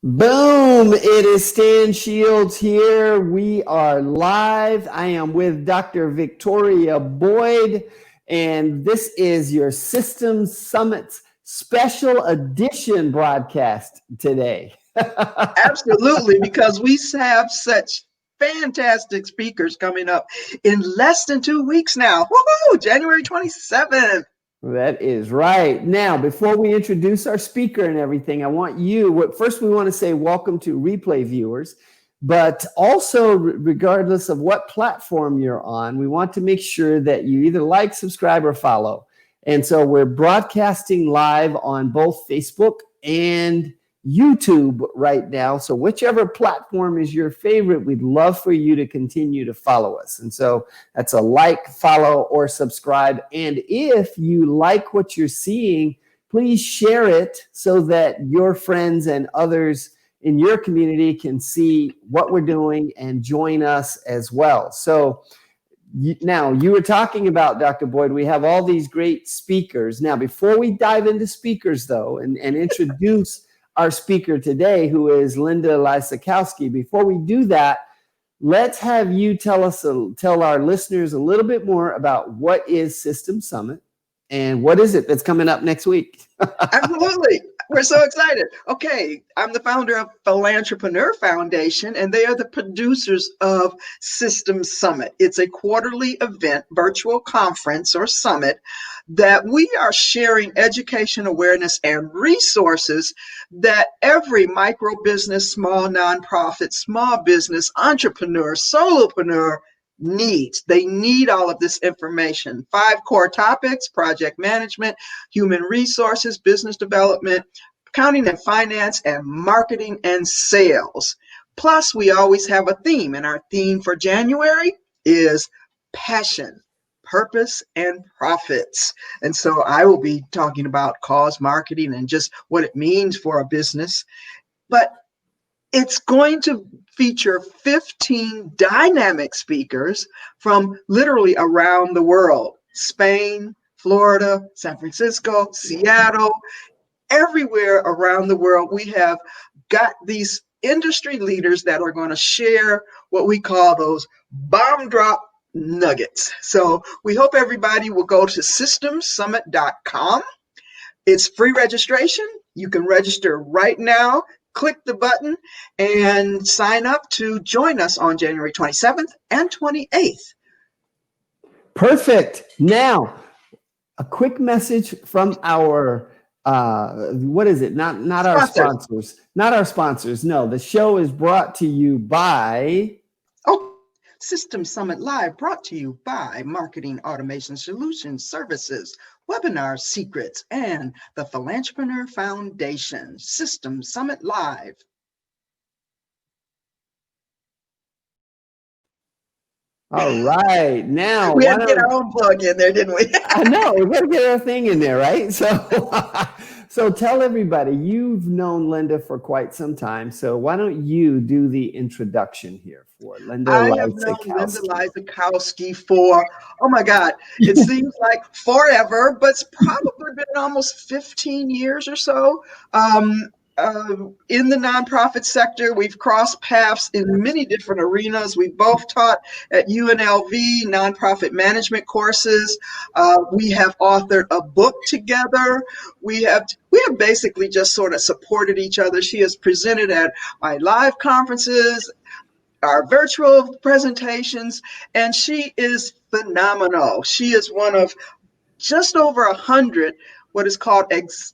Boom! It is Stan Shields here. We are live. I am with Dr. Victoria Boyd, and this is your Systems Summit special edition broadcast today. Absolutely, because we have such fantastic speakers coming up in less than 2 weeks now. Woohoo! January 27th. That is right. Now, before we introduce our speaker and everything, I want you, first we want to say welcome to replay viewers, but also regardless of what platform you're on, we want to make sure that you either like, subscribe, or follow. And so we're broadcasting live on both Facebook and YouTube right now. So whichever platform is your favorite, we'd love for you to continue to follow us. And so that's a like, follow, or subscribe. And if you like what you're seeing, please share it so that your friends and others in your community can see what we're doing and join us as well. So now, you were talking about, Dr. Boyd, we have all these great speakers. Now, before we dive into speakers, though, and introduce our speaker today, who is Linda Lysakowski, before we do that, let's have you tell our listeners a little bit more about what is Systems Summit and what is it that's coming up next week. Absolutely. We're so excited. Okay, I'm the founder of Philanthropreneur Foundation, and they are the producers of Systems Summit. It's a quarterly event, virtual conference or summit, that we are sharing education, awareness, and resources that every micro business, small nonprofit, small business, entrepreneur, solopreneur needs. They need all of this information. 5 core topics: project management, human resources, business development, accounting and finance, and marketing and sales. Plus, we always have a theme, and our theme for January is passion, purpose, and profits. And so I will be talking about cause marketing and just what it means for a business. But it's going to feature 15 dynamic speakers from literally around the world: Spain, Florida, San Francisco, Seattle, everywhere around the world. We have got these industry leaders that are going to share what we call those bomb drop nuggets. So we hope everybody will go to systemsummit.com. It's free registration. You can register right now. Click the button and sign up to join us on January 27th and 28th. Perfect. Now, a quick message from our, what is it? Not our sponsors. Not our sponsors. No, the show is brought to you by... Systems Summit Live, brought to you by Marketing Automation Solutions Services, Webinar Secrets, and the Philanthropreneur Foundation. Systems Summit Live. All right. Now, we had to get our own plug in there, didn't we? I know. We got to get our thing in there, right? So tell everybody, you've known Linda for quite some time. So why don't you do the introduction here for Linda Lysakowski? I have known Linda Lysakowski for, oh my God, it seems like forever, but it's probably been almost 15 years or so. In the nonprofit sector, we've crossed paths in many different arenas. We both taught at UNLV nonprofit management courses. We have authored a book together. We have basically just sort of supported each other. She has presented at my live conferences, our virtual presentations, and she is phenomenal. She is one of just over 100 what is called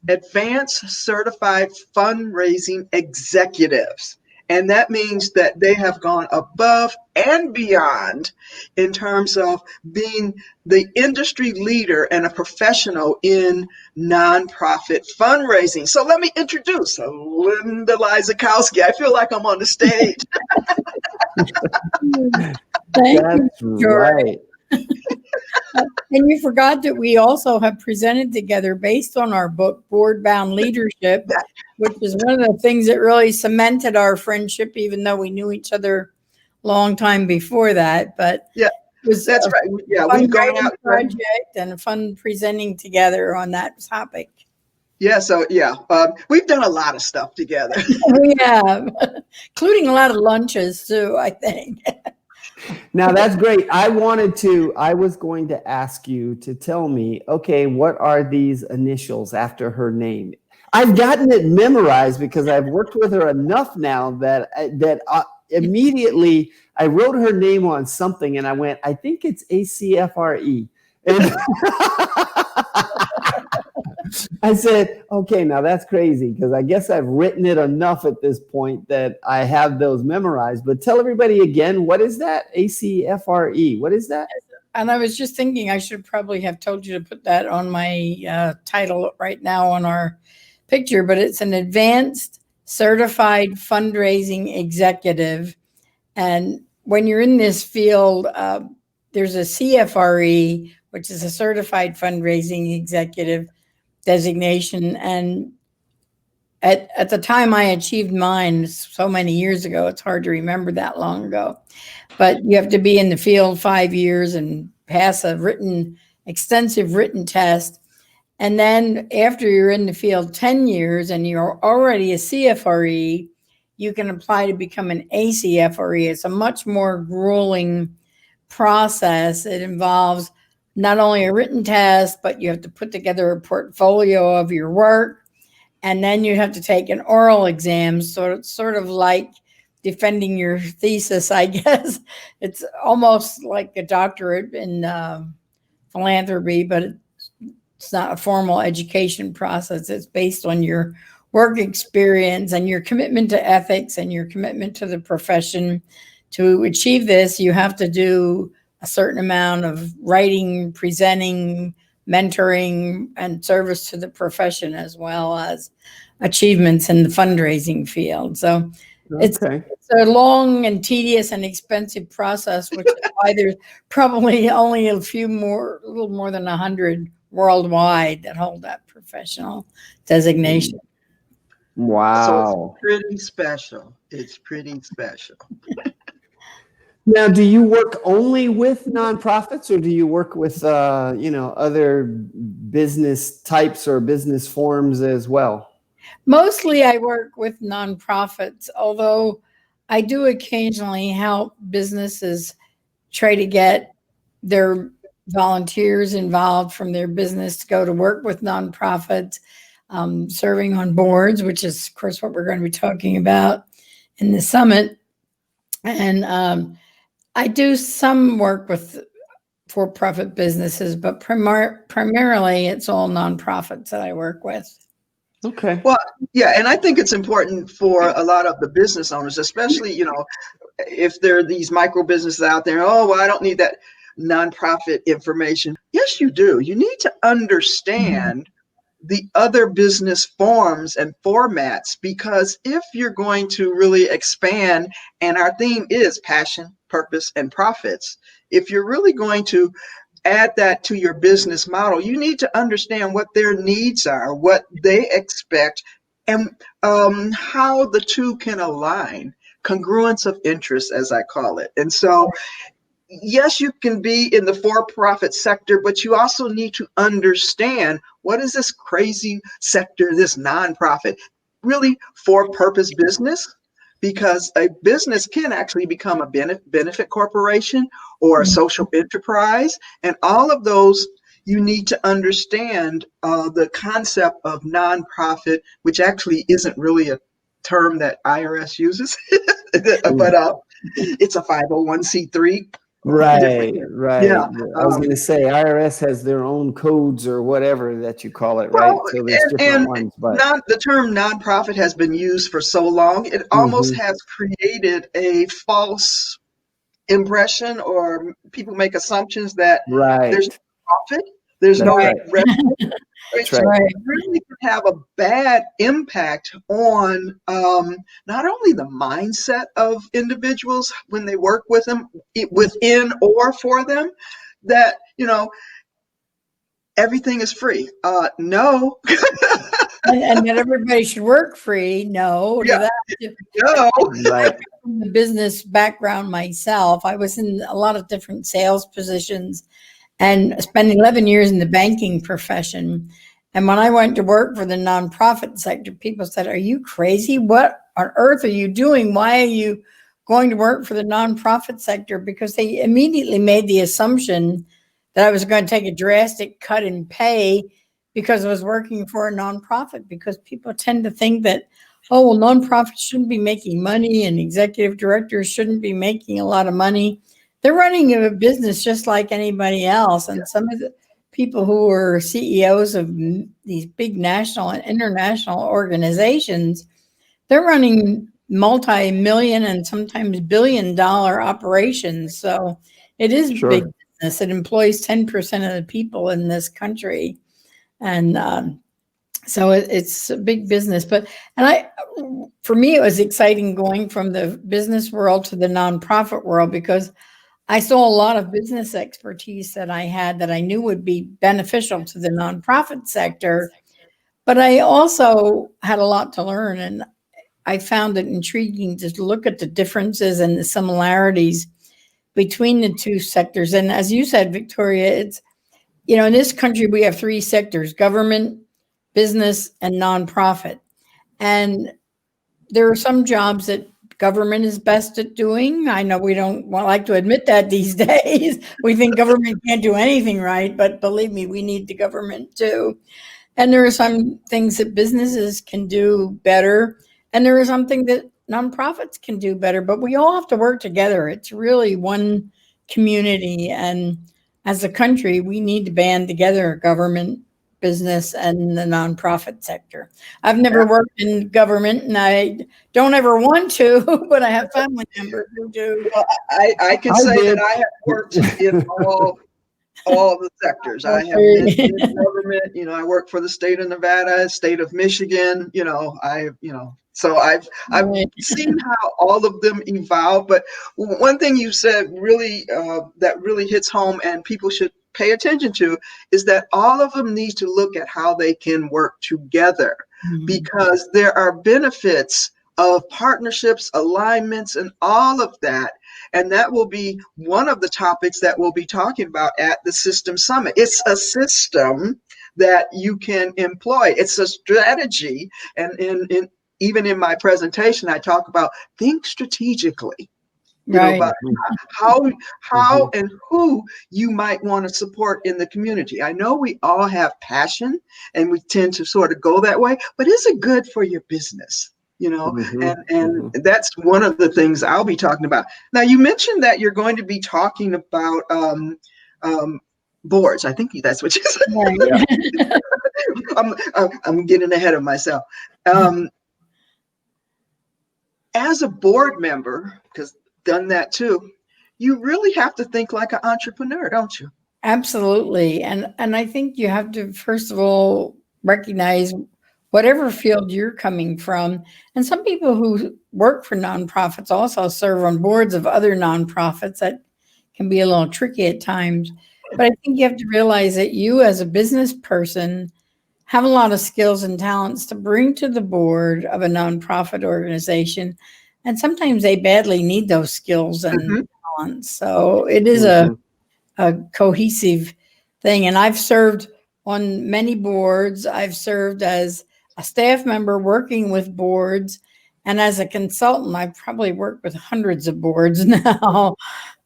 advanced certified fundraising executives. And that means that they have gone above and beyond in terms of being the industry leader and a professional in nonprofit fundraising. So let me introduce Linda Lysakowski. I feel like I'm on the stage. Thank you, right. And you forgot that we also have presented together based on our book, Board Bound Leadership, which is one of the things that really cemented our friendship, even though we knew each other a long time before that. But yeah, it was that's right. Yeah, we've gone out project and a fun presenting together on that topic. Yeah, so yeah, we've done a lot of stuff together. We have, including a lot of lunches too, I think. Now that's great. I was going to ask you to tell me, okay, what are these initials after her name? I've gotten it memorized because I've worked with her enough now that immediately I wrote her name on something and I went, I think it's ACFRE. And I said, okay, now that's crazy because I guess I've written it enough at this point that I have those memorized. But tell everybody again, what is that? ACFRE. What is that? And I was just thinking I should probably have told you to put that on my title right now on our picture, but it's an Advanced Certified Fundraising Executive. And when you're in this field, there's a CFRE, which is a Certified Fundraising Executive designation. And at the time I achieved mine so many years ago, it's hard to remember that long ago, but you have to be in the field 5 years and pass a extensive written test. And then after you're in the field 10 years and you're already a CFRE, you can apply to become an ACFRE. It's a much more grueling process. It involves not only a written test, but you have to put together a portfolio of your work. And then you have to take an oral exam, sort of like defending your thesis, I guess. It's almost like a doctorate in philanthropy, but it's not a formal education process. It's based on your work experience and your commitment to ethics and your commitment to the profession. To achieve this, you have to do a certain amount of writing, presenting, mentoring, and service to the profession, as well as achievements in the fundraising field. So it's a long and tedious and expensive process, which is why there's probably only a little more than 100 worldwide that hold that professional designation. Wow. So it's pretty special. It's pretty special. Now, do you work only with nonprofits, or do you work with other business types or business forms as well? Mostly I work with nonprofits, although I do occasionally help businesses try to get their volunteers involved from their business to go to work with nonprofits, serving on boards, which is, of course, what we're going to be talking about in the summit. And I do some work with for-profit businesses, but primarily it's all nonprofits that I work with. Okay. Well, yeah, and I think it's important for a lot of the business owners, especially, if there are these micro businesses out there, oh, well, I don't need that nonprofit information. Yes, you do. You need to understand the other business forms and formats, because if you're going to really expand, and our theme is passion, purpose, and profits, if you're really going to add that to your business model, you need to understand what their needs are, what they expect, and how the two can align. Congruence of interest, as I call it. And so, yes, you can be in the for-profit sector, but you also need to understand, what is this crazy sector, this nonprofit, really for-purpose business? Because a business can actually become a benefit corporation or a social enterprise. And all of those, you need to understand the concept of nonprofit, which actually isn't really a term that IRS uses, but it's a 501c3. Right. Yeah. I was going to say IRS has their own codes or whatever that you call it, right? Well, So there's different ones, but the term nonprofit has been used for so long, it almost has created a false impression, or people make assumptions that there's no profit, there's no revenue, which really can have a bad impact on not only the mindset of individuals when they work with them, within or for them, that, everything is free. No. and that everybody should work free. No. Yeah. No. Right. From the business background myself, I was in a lot of different sales positions and spent 11 years in the banking profession. And when I went to work for the nonprofit sector, people said, "Are you crazy? What on earth are you doing? Why are you going to work for the nonprofit sector?" Because they immediately made the assumption that I was going to take a drastic cut in pay because I was working for a nonprofit, because people tend to think that, oh, well, nonprofits shouldn't be making money and executive directors shouldn't be making a lot of money. They're running a business just like anybody else. And some of the people who are CEOs of these big national and international organizations, they're running multi-million and sometimes billion-dollar operations. So it is Sure. big business. It employs 10% of the people in this country. And so it's a big business. For me, it was exciting going from the business world to the nonprofit world, because I saw a lot of business expertise that I had that I knew would be beneficial to the nonprofit sector. But I also had a lot to learn, and I found it intriguing to look at the differences and the similarities between the two sectors. And as you said, Victoria, it's, in this country, we have three sectors: government, business, and nonprofit. And there are some jobs that government is best at doing. I know we don't like to admit that these days. We think government can't do anything right, but believe me, we need the government too. And there are some things that businesses can do better, and there are something that nonprofits can do better, but we all have to work together. It's really one community, and as a country, we need to band together, government, business, and the nonprofit sector. I've never worked in government, and I don't ever want to, but I have family members who do. Well, I can say that I have worked in all the sectors. I have been in government. I work for the state of Nevada, state of Michigan. So I've seen how all of them evolve. But one thing you said really that really hits home, and people should pay attention to, is that all of them need to look at how they can work together, because there are benefits of partnerships, alignments, and all of that. And that will be one of the topics that we'll be talking about at the System Summit. It's a system that you can employ. It's a strategy. And even in my presentation, I talk about think strategically. About how and who you might want to support in the community. I know we all have passion and we tend to sort of go that way, but is it good for your business? And that's one of the things I'll be talking about. Now, you mentioned that you're going to be talking about boards. I think that's what you said. I'm getting ahead of myself. As a board member, because done that too, you really have to think like an entrepreneur, don't you? Absolutely. And I think you have to, first of all, recognize whatever field you're coming from. And some people who work for nonprofits also serve on boards of other nonprofits. That can be a little tricky at times. But I think you have to realize that you, as a business person, have a lot of skills and talents to bring to the board of a nonprofit organization. And sometimes they badly need those skills and talents. So it is a cohesive thing. And I've served on many boards. I've served as a staff member working with boards. And as a consultant, I've probably worked with hundreds of boards now.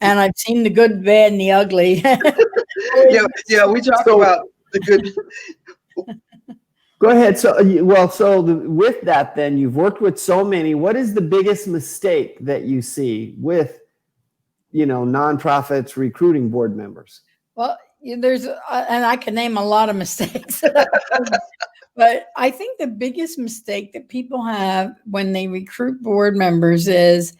And I've seen the good, bad, and the ugly. We talk about the good. Go ahead. So with that, then you've worked with so many. What is the biggest mistake that you see with, nonprofits recruiting board members? Well, there's, and I can name a lot of mistakes, but I think the biggest mistake that people have when they recruit board members is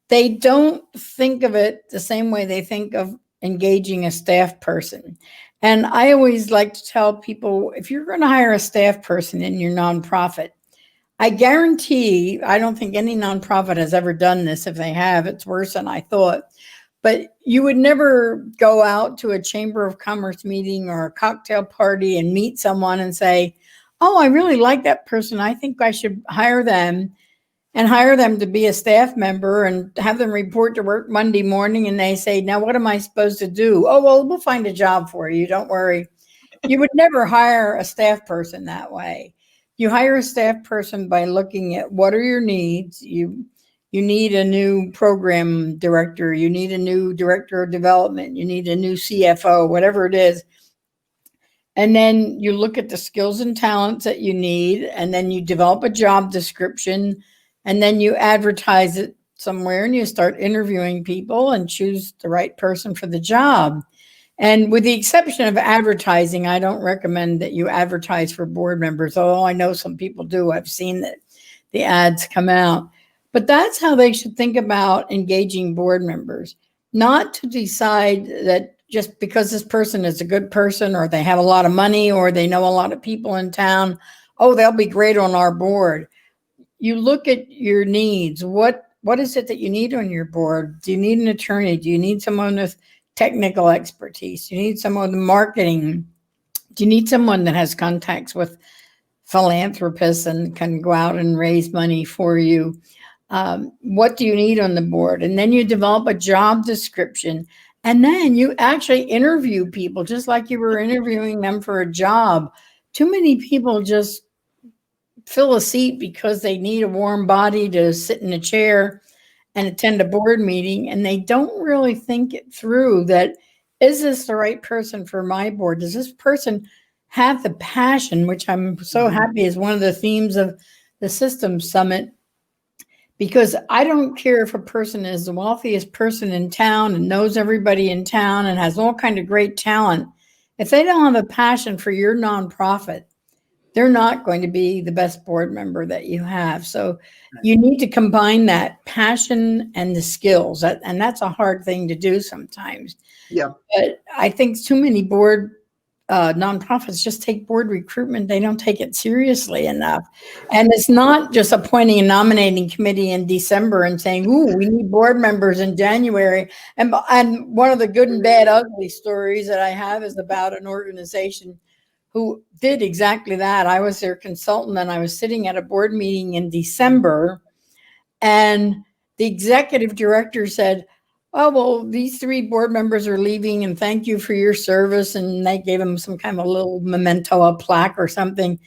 they don't think of it the same way they think of engaging a staff person. And I always like to tell people, if you're going to hire a staff person in your nonprofit, I guarantee, I don't think any nonprofit has ever done this. If they have, it's worse than I thought. But you would never go out to a Chamber of Commerce meeting or a cocktail party and meet someone and say, oh, I really like that person. I think I should hire them, and hire them to be a staff member and have them report to work Monday morning. And they say, now, what am I supposed to do? Oh, well, we'll find a job for you. Don't worry. You would never hire a staff person that way. You hire a staff person by looking at what are your needs. You need a new program director. You need a new director of development. You need a new CFO, whatever it is. And then you look at the skills and talents that you need, and then you develop a job description, and then you advertise it somewhere, and you start interviewing people and choose the right person for the job. And with the exception of advertising, I don't recommend that you advertise for board members, although I know some people do. I've seen that the ads come out. But that's how they should think about engaging board members, not to decide that just because this person is a good person or they have a lot of money or they know a lot of people in town, oh, they'll be great on our board. You look at your needs. What is it that you need on your board? Do you need an attorney? Do you need someone with technical expertise? Do you need someone with marketing? Do you need someone that has contacts with philanthropists and can go out and raise money for you? What do you need on the board? And then you develop a job description. And then you actually interview people just like you were interviewing them for a job. Too many people just fill a seat because they need a warm body to sit in a chair and attend a board meeting. And they don't really think it through that, is this the right person for my board? Does this person have the passion, which I'm so happy is one of the themes of the Systems Summit? Because I don't care if a person is the wealthiest person in town and knows everybody in town and has all kind of great talent. If they don't have a passion for your nonprofit, they're not going to be the best board member that you have. So you need to combine that passion and the skills. And that's a hard thing to do sometimes. Yeah. But I think too many board nonprofits just take board recruitment. They don't take it seriously enough. And it's not just appointing a nominating committee in December and saying, ooh, we need board members in January. And one of the good and bad ugly stories that I have is about an organization who did exactly that. I was their consultant and I was sitting at a board meeting in December, and the executive director said, oh, well, these 3 board members are leaving and thank you for your service. And they gave him some kind of a little memento, a plaque or something.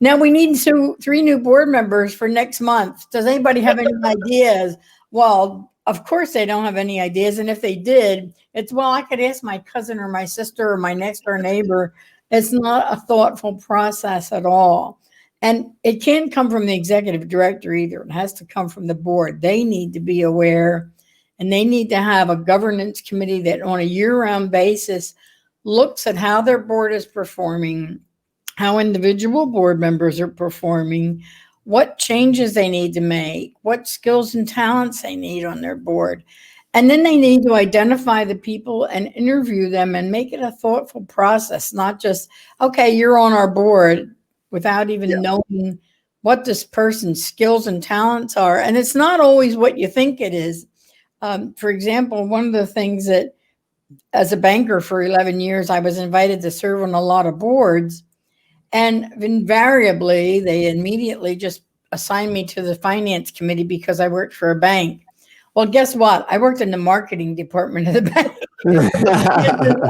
Now we need 3 new board members for next month. Does anybody have any ideas? Well, of course they don't have any ideas. And if they did, it's, well, I could ask my cousin or my sister or my next door neighbor. It's not a thoughtful process at all. And it can't come from the executive director either. It has to come from the board. They need to be aware. And they need to have a governance committee that on a year-round basis looks at how their board is performing, how individual board members are performing, what changes they need to make, what skills and talents they need on their board. And then they need to identify the people and interview them and make it a thoughtful process, not just, okay, you're on our board, without even knowing what this person's skills and talents are. And it's not always what you think it is. For example, one of the things that as a banker for 11 years, I was invited to serve on a lot of boards, and invariably they immediately just assigned me to the finance committee because I worked for a bank. Well, guess what? I worked in the marketing department of the bank.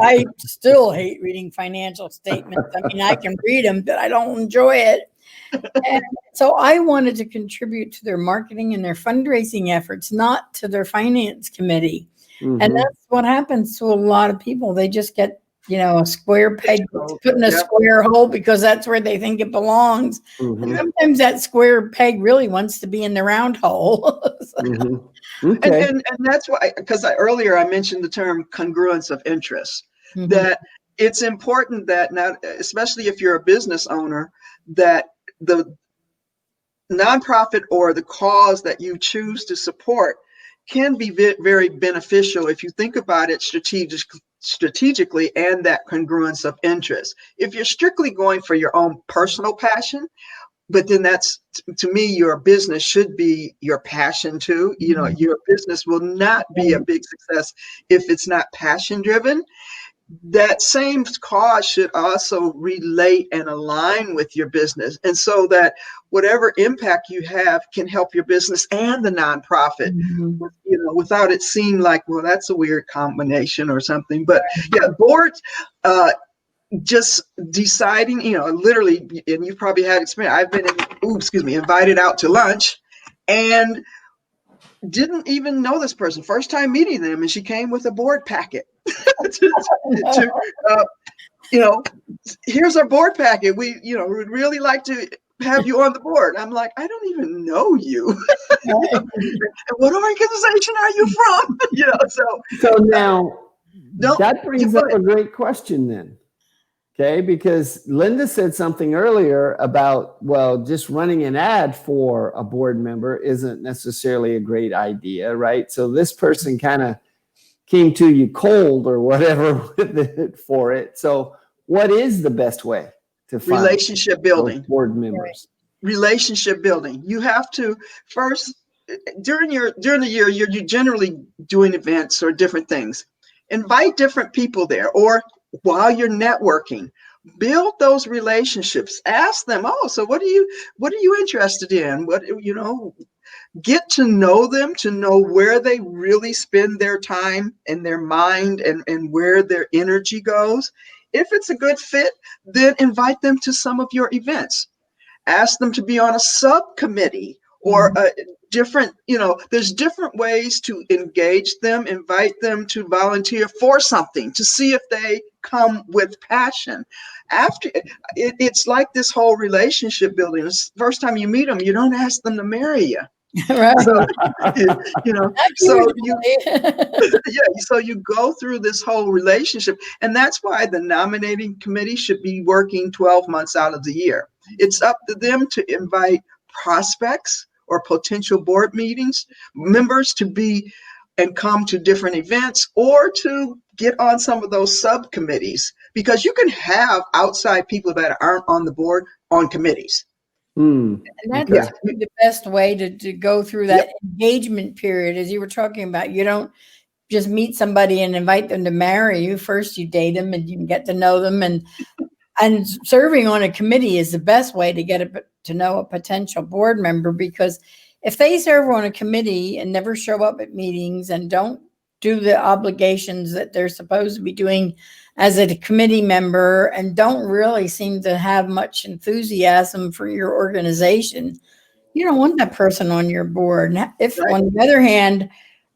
I still hate reading financial statements. I mean, I can read them, but I don't enjoy it. And so I wanted to contribute to their marketing and their fundraising efforts, not to their finance committee. Mm-hmm. And that's what happens to a lot of people. They just get, a square peg put in a square hole because that's where they think it belongs. Mm-hmm. And sometimes that square peg really wants to be in the round hole. So. Mm-hmm. Okay. And that's why, because earlier I mentioned the term congruence of interest, mm-hmm. that it's important that now, especially if you're a business owner, that the nonprofit or the cause that you choose to support can be very beneficial if you think about it strategically and that congruence of interest. If you're strictly going for your own personal passion, but then that's, to me, your business should be your passion too. Your business will not be a big success if it's not passion driven. That same cause should also relate and align with your business. And so that whatever impact you have can help your business and the nonprofit, mm-hmm. Without it seem like, well, that's a weird combination or something. But yeah, boards, just deciding, literally, and you've probably had experience. I've been, invited out to lunch and didn't even know this person. First time meeting them, and she came with a board packet. to, here's our board packet. We'd really like to have you on the board. I'm like, I don't even know you. What organization are you from? So now that brings up a great question then. Okay, because Linda said something earlier about, well, just running an ad for a board member isn't necessarily a great idea, right? So this person kind of came to you cold or whatever for it. So what is the best way to find relationship building board members? Relationship building. You have to first, during the year, you're generally doing events or different things. Invite different people there, or while you're networking, build those relationships. Ask them, so what are you interested in? Get to know them, to know where they really spend their time and their mind and where their energy goes. If it's a good fit, then invite them to some of your events. Ask them to be on a subcommittee or a different, there's different ways to engage them, invite them to volunteer for something, to see if they come with passion. After it's like this whole relationship building. The first time you meet them, you don't ask them to marry you. Right. So you go through this whole relationship, and that's why the nominating committee should be working 12 months out of the year. It's up to them to invite prospects or potential board members to be and come to different events, or to get on some of those subcommittees, because you can have outside people that aren't on the board on committees. And that's the best way to go through that engagement period, as you were talking about. You don't just meet somebody and invite them to marry you. First, you date them and you can get to know them. And serving on a committee is the best way to get to know a potential board member, because if they serve on a committee and never show up at meetings and don't do the obligations that they're supposed to be doing as a committee member, and don't really seem to have much enthusiasm for your organization, you don't want that person on your board. If, on the other hand,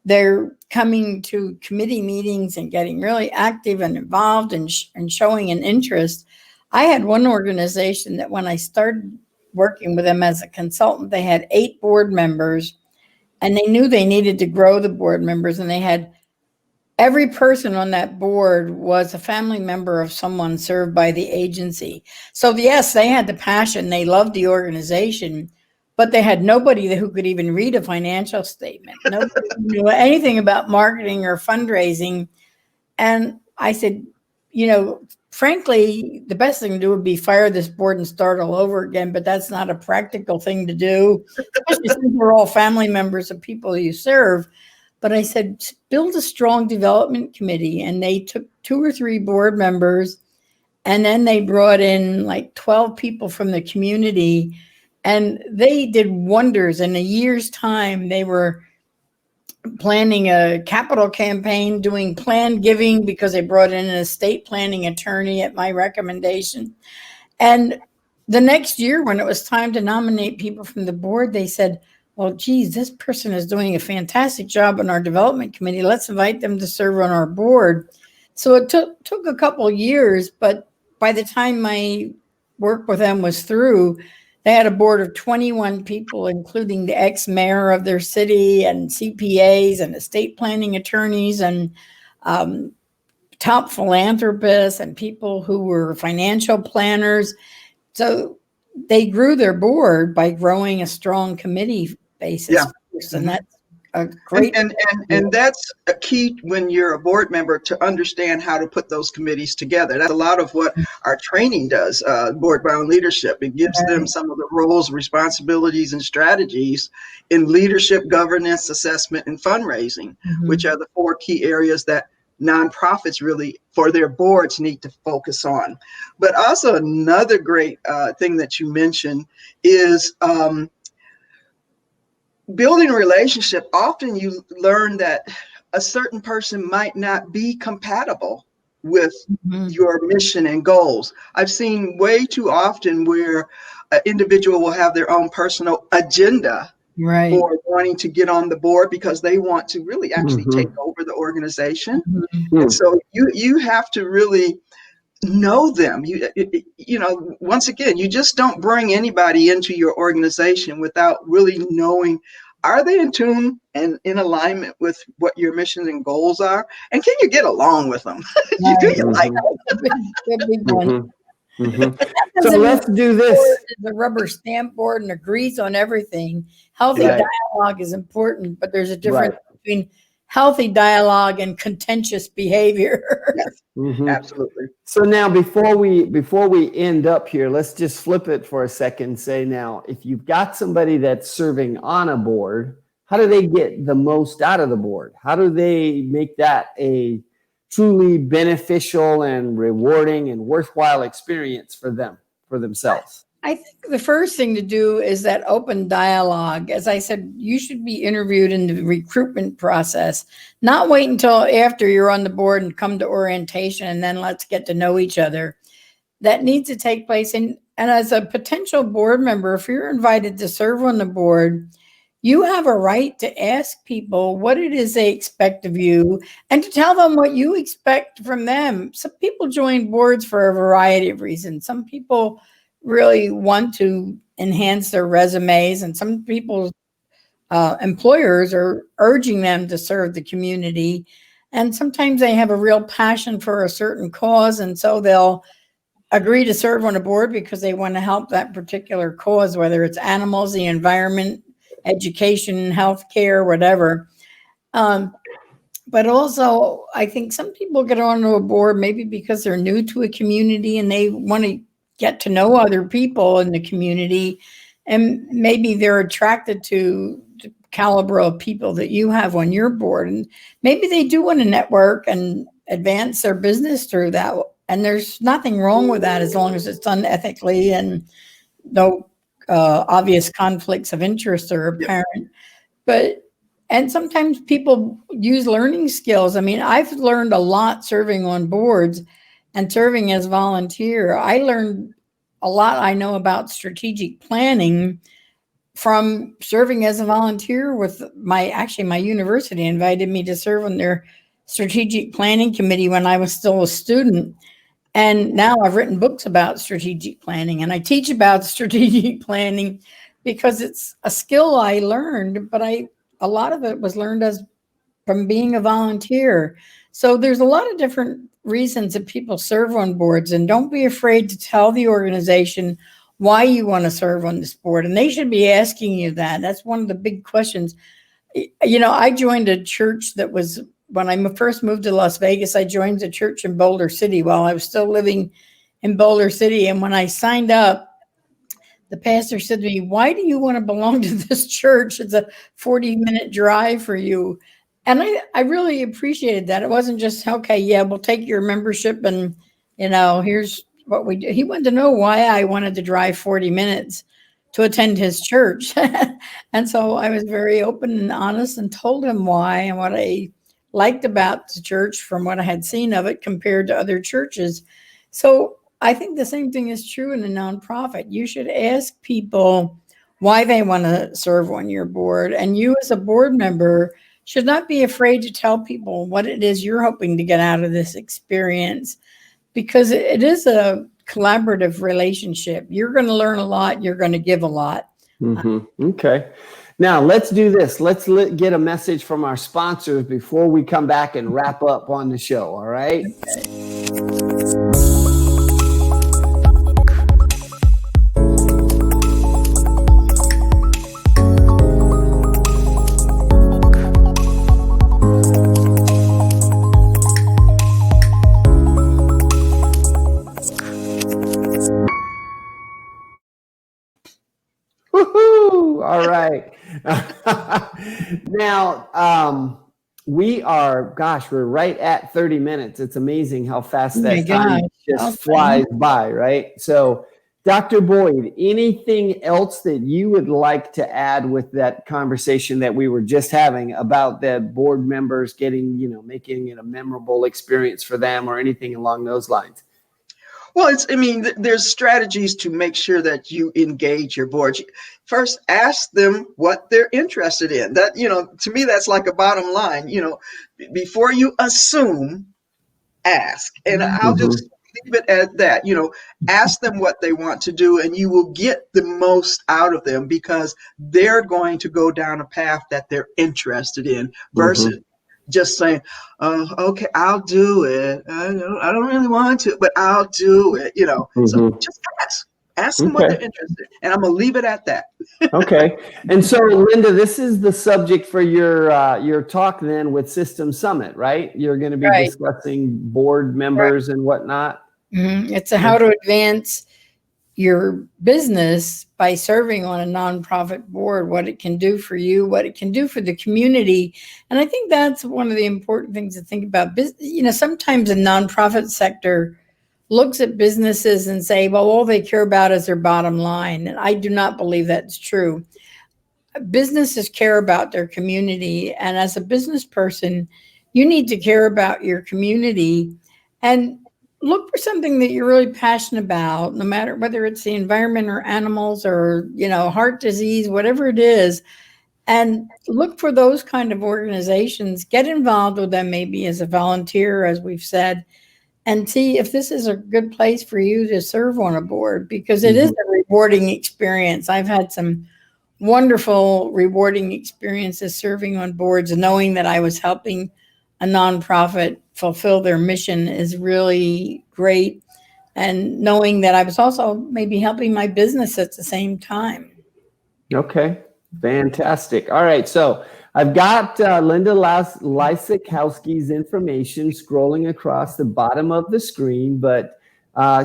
they're coming to committee meetings and getting really active and involved and showing an interest. I had one organization that when I started working with them as a consultant, they had 8 board members, and they knew they needed to grow the board members, and they had every person on that board was a family member of someone served by the agency. So yes, they had the passion, they loved the organization, but they had nobody who could even read a financial statement. Nobody knew anything about marketing or fundraising. And I said, frankly, the best thing to do would be fire this board and start all over again, but that's not a practical thing to do, especially since we're all family members of people you serve. But I said, build a strong development committee. And they took 2 or 3 board members, and then they brought in like 12 people from the community, and they did wonders. In a year's time, they were planning a capital campaign, doing planned giving, because they brought in an estate planning attorney at my recommendation. And the next year, when it was time to nominate people from the board, they said, well, geez, this person is doing a fantastic job on our development committee. Let's invite them to serve on our board. So it took a couple of years, but by the time my work with them was through, they had a board of 21 people, including the ex-mayor of their city and CPAs and estate planning attorneys and top philanthropists and people who were financial planners. So they grew their board by growing a strong committee basis. And that's a great and that's a key when you're a board member, to understand how to put those committees together. That's a lot of what our training does, board bound leadership. It gives them some of the roles, responsibilities, and strategies in leadership, governance, assessment, and fundraising, which are the 4 key areas that nonprofits really, for their boards, need to focus on. But also another great thing that you mentioned is building a relationship. Often you learn that a certain person might not be compatible with Mhm. your mission and goals. I've seen way too often where an individual will have their own personal agenda Right. for wanting to get on the board because they want to really actually take Mhm. over the organization. Mhm. And Mm. so you have to really know them. You know, once again, you just don't bring anybody into your organization without really knowing, are they in tune and in alignment with what your missions and goals are? And can you get along with them? Do Right. you like Mhm. The big one. Mhm. Mhm. But that So doesn't mean let's do the this. board is a rubber stamp board and agrees on everything. Healthy Right. dialogue is important, but there's a difference Right. between healthy dialogue and contentious behavior. Yes, Mhm. absolutely. So now before we end up here, let's just flip it for a second and say, now, if you've got somebody that's serving on a board, how do they get the most out of the board? How do they make that a truly beneficial and rewarding and worthwhile experience for them, for themselves? I think the first thing to do is that open dialogue. As I said, you should be interviewed in the recruitment process, not wait until after you're on the board and come to orientation and then let's get to know each other. That needs to take place. And as a potential board member, if you're invited to serve on the board, you have a right to ask people what it is they expect of you and to tell them what you expect from them. Some people join boards for a variety of reasons. Some people really want to enhance their resumes, and some people, employers, are urging them to serve the community. And sometimes they have a real passion for a certain cause, and so they'll agree to serve on a board because they want to help that particular cause, whether it's animals, the environment, education, healthcare, whatever. Um, but also, I think some people get onto a board maybe because they're new to a community and they want to get to know other people in the community. And maybe they're attracted to the caliber of people that you have on your board. And maybe they do want to network and advance their business through that. And there's nothing wrong with that as long as it's done ethically and no obvious conflicts of interest are Yep. apparent. But and sometimes people use learning skills. I mean, I've learned a lot serving on boards and serving as volunteer. I learned a lot I know about strategic planning from serving as a volunteer with my university invited me to serve on their strategic planning committee when I was still a student. And now I've written books about strategic planning and I teach about strategic planning because it's a skill I learned, but a lot of it was learned as from being a volunteer. So there's a lot of different reasons that people serve on boards, and don't be afraid to tell the organization why you want to serve on this board. And they should be asking you that. That's one of the big questions. You know, I joined a church that was, when I first moved to Las Vegas, I joined a church in Boulder City while I was still living in Boulder City. And when I signed up, the pastor said to me, "Why do you want to belong to this church? It's a 40-minute drive for you." And I really appreciated that. It wasn't just, okay, yeah, we'll take your membership and, here's what we do. He wanted to know why I wanted to drive 40 minutes to attend his church. And so I was very open and honest and told him why and what I liked about the church from what I had seen of it compared to other churches. So I think the same thing is true in a nonprofit. You should ask people why they want to serve on your board. And you, as a board member, should not be afraid to tell people what it is you're hoping to get out of this experience, because it is a collaborative relationship. You're going to learn a lot. You're going to give a lot. Okay. Now let's do this. Let's get a message from our sponsors before we come back and wrap up on the show. All right. Woohoo! All right. Now, we're right at 30 minutes. It's amazing how fast Oh my that time gosh. just flies by, right? So Dr. Boyd, anything else that you would like to add with that conversation that we were just having about the board members getting, making it a memorable experience for them or anything along those lines? Well, there's strategies to make sure that you engage your board. First, ask them what they're interested in. That, to me, that's like a bottom line. Before you assume, ask. And I'll just leave it at that. Ask them what they want to do, and you will get the most out of them because they're going to go down a path that they're interested in versus just saying, okay, I'll do it. I don't really want to, but I'll do it. So just ask them what they're interested in, and I'm gonna leave it at that. Okay. And so, Linda, this is the subject for your talk then with System Summit, right? You're going to be discussing board members and whatnot. It's how to advance your business by serving on a nonprofit board, what it can do for you, what it can do for the community. And I think that's one of the important things to think about. Sometimes the nonprofit sector looks at businesses and say, well, all they care about is their bottom line. And I do not believe that's true. Businesses care about their community. And as a business person, you need to care about your community and look for something that you're really passionate about, no matter whether it's the environment or animals or, heart disease, whatever it is. And look for those kind of organizations, get involved with them maybe as a volunteer, as we've said, and see if this is a good place for you to serve on a board, because it is a rewarding experience. I've had some wonderful, rewarding experiences serving on boards, and knowing that I was helping a nonprofit fulfill their mission is really great. And knowing that I was also maybe helping my business at the same time. Okay. Fantastic. All right. So I've got Linda Lysakowski's information scrolling across the bottom of the screen, but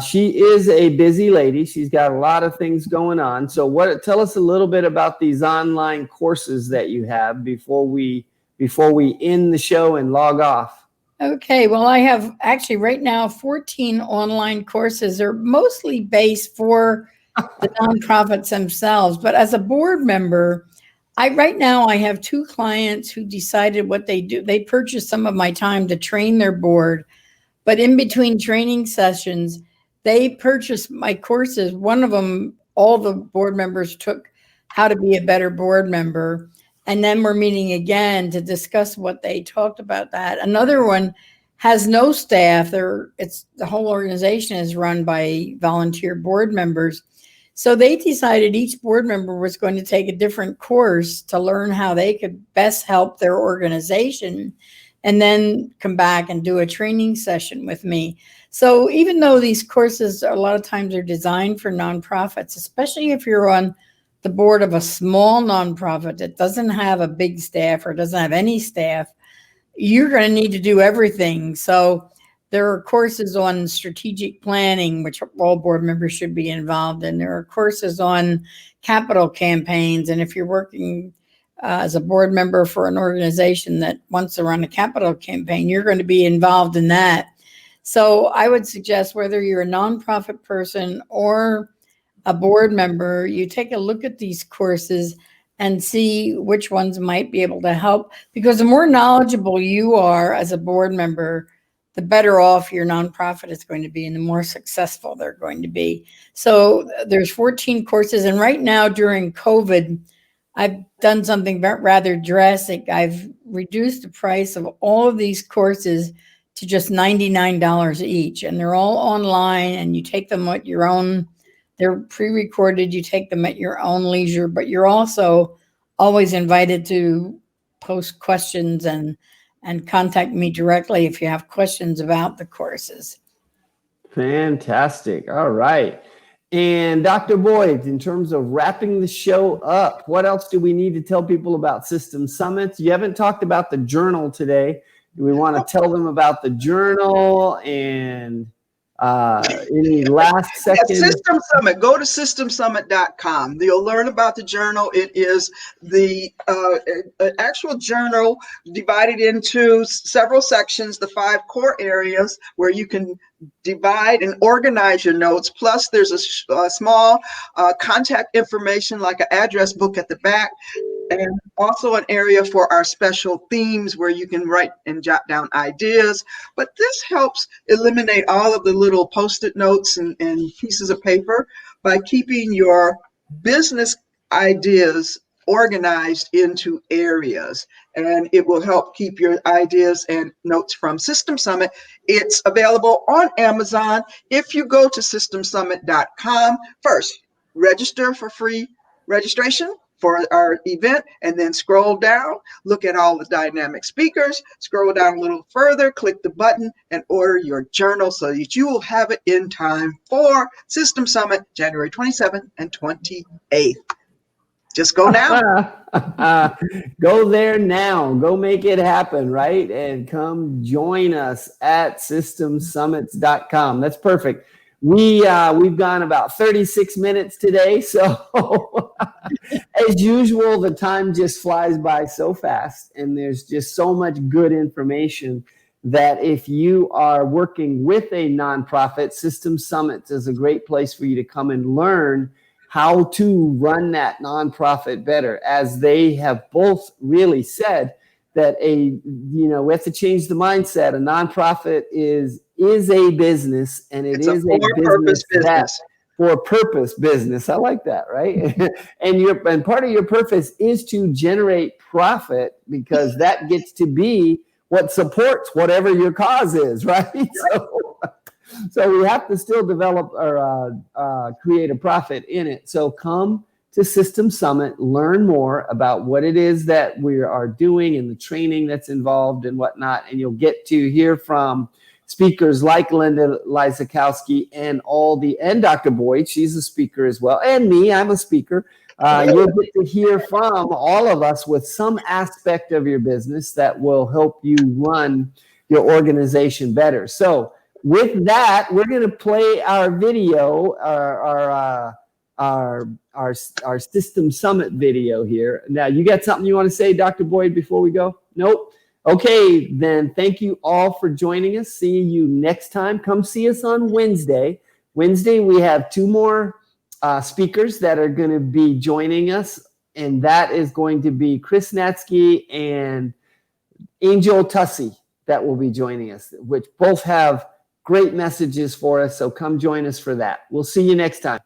she is a busy lady. She's got a lot of things going on. So tell us a little bit about these online courses that you have before we end the show and log off. Okay. Well, I have actually right now 14 online courses. They're mostly based for the nonprofits themselves. But as a board member, right now I have 2 clients who decided what they do. They purchased some of my time to train their board, but in between training sessions, they purchased my courses. One of them, all the board members took how to be a better board member. And then we're meeting again to discuss what they talked about that. Another one has no staff. The whole organization is run by volunteer board members. So they decided each board member was going to take a different course to learn how they could best help their organization, and then come back and do a training session with me. So even though these courses a lot of times are designed for nonprofits, especially if you're on the board of a small nonprofit that doesn't have a big staff or doesn't have any staff, you're going to need to do everything. So there are courses on strategic planning, which all board members should be involved in. There are courses on capital campaigns. And if you're working as a board member for an organization that wants to run a capital campaign, you're going to be involved in that. So I would suggest, whether you're a nonprofit person or a board member, you take a look at these courses and see which ones might be able to help, because the more knowledgeable you are as a board member, the better off your nonprofit is going to be and the more successful they're going to be. So there's 14 courses. And right now during COVID, I've done something rather drastic. I've reduced the price of all of these courses to just $99 each. And they're all online, and you take them at your own. They're pre-recorded. You take them at your own leisure, but you're also always invited to post questions and contact me directly if you have questions about the courses. Fantastic. All right. And Dr. Boyd, in terms of wrapping the show up, what else do we need to tell people about System Summits? You haven't talked about the journal today. Do we want to tell them about the journal and Any last Yeah, second? System Summit. Go to systemsummit.com. You'll learn about the journal. It is the actual journal divided into several sections, the 5 core areas where you can divide and organize your notes. Plus, there's a small contact information like an address book at the back, and also an area for our special themes where you can write and jot down ideas. But this helps eliminate all of the little post-it notes and pieces of paper by keeping your business ideas organized into areas. And it will help keep your ideas and notes from System Summit. It's available on Amazon. If you go to systemsummit.com, first, register for free registration for our event, and then scroll down, look at all the dynamic speakers, scroll down a little further, click the button, and order your journal so that you will have it in time for System Summit, January 27th and 28th. Just go now. Go there now. Go make it happen, right? And come join us at systemsummits.com. That's perfect. We've gone about 36 minutes today. So as usual, the time just flies by so fast, and there's just so much good information that if you are working with a nonprofit, System Summits is a great place for you to come and learn how to run that nonprofit better. As they have both really said that we have to change the mindset. A nonprofit is a business, and it's a for-purpose business. For-purpose business. I like that, right? and part of your purpose is to generate profit, because that gets to be what supports whatever your cause is, right? So we have to still develop or create a profit in it. So come to System Summit, learn more about what it is that we are doing and the training that's involved and whatnot. And you'll get to hear from speakers like Linda Lysakowski and Dr. Boyd. She's a speaker as well. And me, I'm a speaker. You'll get to hear from all of us with some aspect of your business that will help you run your organization better. So with that, we're going to play our video, our System Summit video here. Now, you got something you want to say, Dr. Boyd, before we go? Nope. Okay, then thank you all for joining us. See you next time. Come see us on Wednesday. Wednesday, we have 2 more speakers that are going to be joining us, and that is going to be Chris Natsky and Angel Tussey that will be joining us, which both have great messages for us. So come join us for that. We'll see you next time.